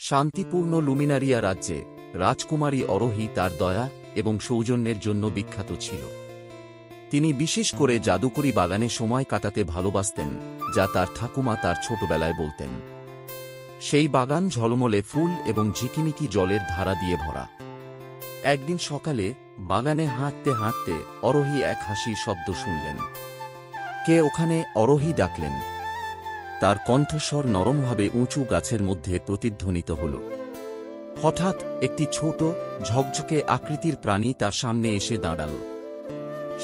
শান্তিপূর্ণ লুমিনারিয়া রাজ্যে রাজকুমারী অরোহী তার দয়া এবং সৌজন্যের জন্য বিখ্যাত ছিল। তিনি বিশেষ করে জাদুকরি বাগানে সময় কাটাতে ভালোবাসতেন, যা তার ঠাকুমা তার ছোটবেলায় বলতেন। সেই বাগান ঝলমলে ফুল এবং ঝিকিমিকি জলের ধারা দিয়ে ভরা। একদিন সকালে বাগানে হাঁটতে হাঁটতে অরোহী এক হাসির শব্দ শুনলেন। কে ওখানে? অরোহী ডাকলেন। তার কণ্ঠস্বর নরমভাবে উঁচু গাছের মধ্যে প্রতিধ্বনিত হল। হঠাৎ একটি ছোট ঝকঝকে আকৃতির প্রাণী তার সামনে এসে দাঁড়াল।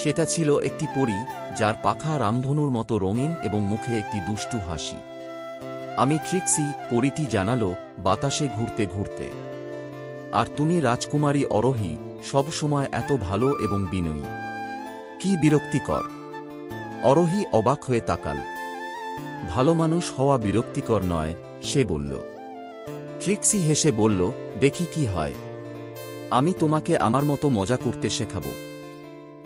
সেটা ছিল একটি পরী, যার পাখা রামধনুর মতো রঙিন এবং মুখে একটি দুষ্টু হাসি। আমি ট্রিক্সি, পরীটি জানালো বাতাসে ঘুরতে ঘুরতে। আর তুমি রাজকুমারী অরোহী, সবসময় এত ভালো এবং বিনয়ী। কি বিরক্তিকর! অরোহী অবাক হয়ে তাকাল। ভালো মানুষ হওয়া বিরক্তিকর নয়, সে বলল। ট্রিক্সি হেসে বলল, দেখি কি হয়। আমি তোমাকে আমার মতো মজা করতে শেখাব।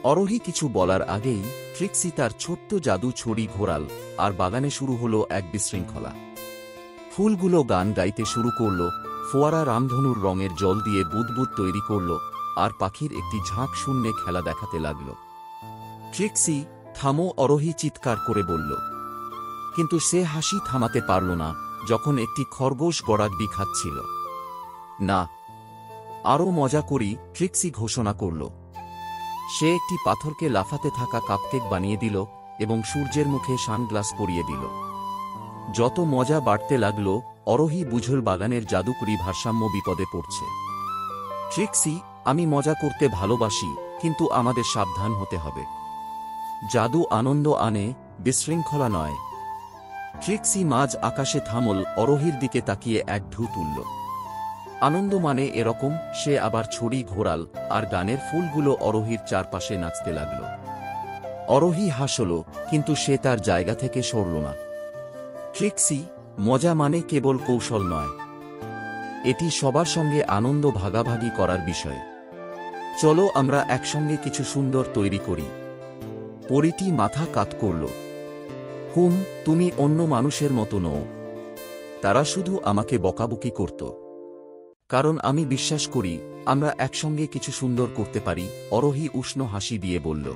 অরোহী কিছু বলার আগেই ট্রিক্সি তার ছোট্ট জাদু ছড়ি ঘোরাল, আর বাগানে শুরু হলো এক বিশৃঙ্খলা। ফুলগুলো গান গাইতে শুরু করল, ফোয়ারা রামধনুর রঙের জল দিয়ে বুদবুদ তৈরি করল, আর পাখির একটি ঝাঁক শূন্যে খেলা দেখাতে লাগল। ট্রিক্সি, থামো! অরোহী চিৎকার করে বলল। কিন্তু সে হাসি থামাতে পারল না যখন একটি খরগোশ গড়াগডি খাচ্ছিল। না, আরও মজা করি, ট্রিক্সি ঘোষণা করল। সে একটি পাথরকে লাফাতে থাকা কাপকেক বানিয়ে দিল এবং সূর্যের মুখে সানগ্লাস পরিয়ে দিল। যত মজা বাড়তে লাগল, অরোহী বুঝল বাগানের জাদুকরি ভারসাম্য বিপদে পড়ছে। ট্রিক্সি, আমি মজা করতে ভালোবাসি, কিন্তু আমাদের সাবধান হতে হবে। জাদু আনন্দ আনে, বিশৃঙ্খলা নয়। ট্রিক্সি মাঝ আকাশে থামল, অরোহীর দিকে তাকিয়ে এক ঢু তুলল। আনন্দ মানে এরকম। সে আবার ছড়ি ঘোরাল, আর গানের ফুলগুলো অরোহীর চারপাশে নাচতে লাগল। অরোহী হাসল, কিন্তু সে তার জায়গা থেকে সরল না। ট্রিক্সি, মজা মানে কেবল কৌশল নয়, এটি সবার সঙ্গে আনন্দ ভাগাভাগি করার বিষয়। চলো আমরা একসঙ্গে কিছু সুন্দর তৈরি করি। পরীটি মাথা কাত করল। হুম, তুমি অন্য মানুষের মতো নও। তারা শুধু আমাকে বকাবকি করত। কারণ আমি বিশ্বাস করি আমরা একসঙ্গে কিছু সুন্দর করতে পারি, অরোহী উষ্ণ হাসি দিয়ে বলল।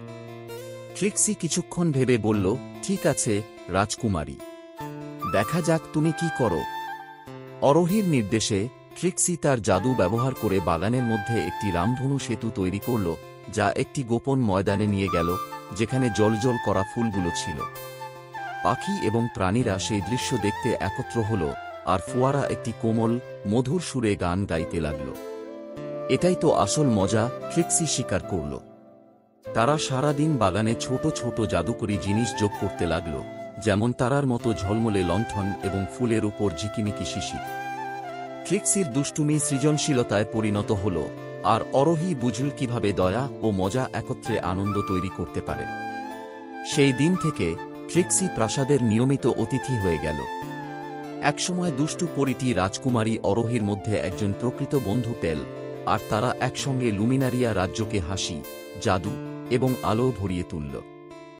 ট্রিক্সি কিছুক্ষণ ভেবে বলল, ঠিক আছে রাজকুমারী, দেখা যাক তুমি কি করো। অরোহীর নির্দেশে ট্রিক্সি তার জাদু ব্যবহার করে বাগানের মধ্যে একটি রামধনু সেতু তৈরি করল, যা একটি গোপন ময়দানে নিয়ে গেল, যেখানে জ্বলজ্বল করা ফুলগুলো ছিল। পাখি এবং প্রাণীরা সেই দৃশ্য দেখতে একত্র হল, আর ফোয়ারা একটি কোমল মধুর সুরে গান গাইতে লাগল। এটাই তো আসল মজা, ট্রিক্সি স্বীকার করল। তারা সারাদিন বাগানে ছোট ছোট জাদুকরি জিনিস যোগ করতে লাগল, যেমন তারার মতো ঝলমলে লণ্ঠন এবং ফুলের উপর ঝিকিমিকি শিশির। ট্রিক্সির দুষ্টুমি সৃজনশীলতায় পরিণত হল, আর অরোহী বুঝল কিভাবে দয়া ও মজা একত্রে আনন্দ তৈরি করতে পারে। সেই দিন থেকে ট্রিক্সি প্রাসাদের নিয়মিত অতিথি হয়ে গেল। একসময় দুষ্টু পরীটি রাজকুমারী অরোহীর মধ্যে একজন প্রকৃত বন্ধু পেল, আর তারা একসঙ্গে লুমিনারিয়া রাজ্যকে হাসি, জাদু এবং আলো ভরিয়ে তুলল।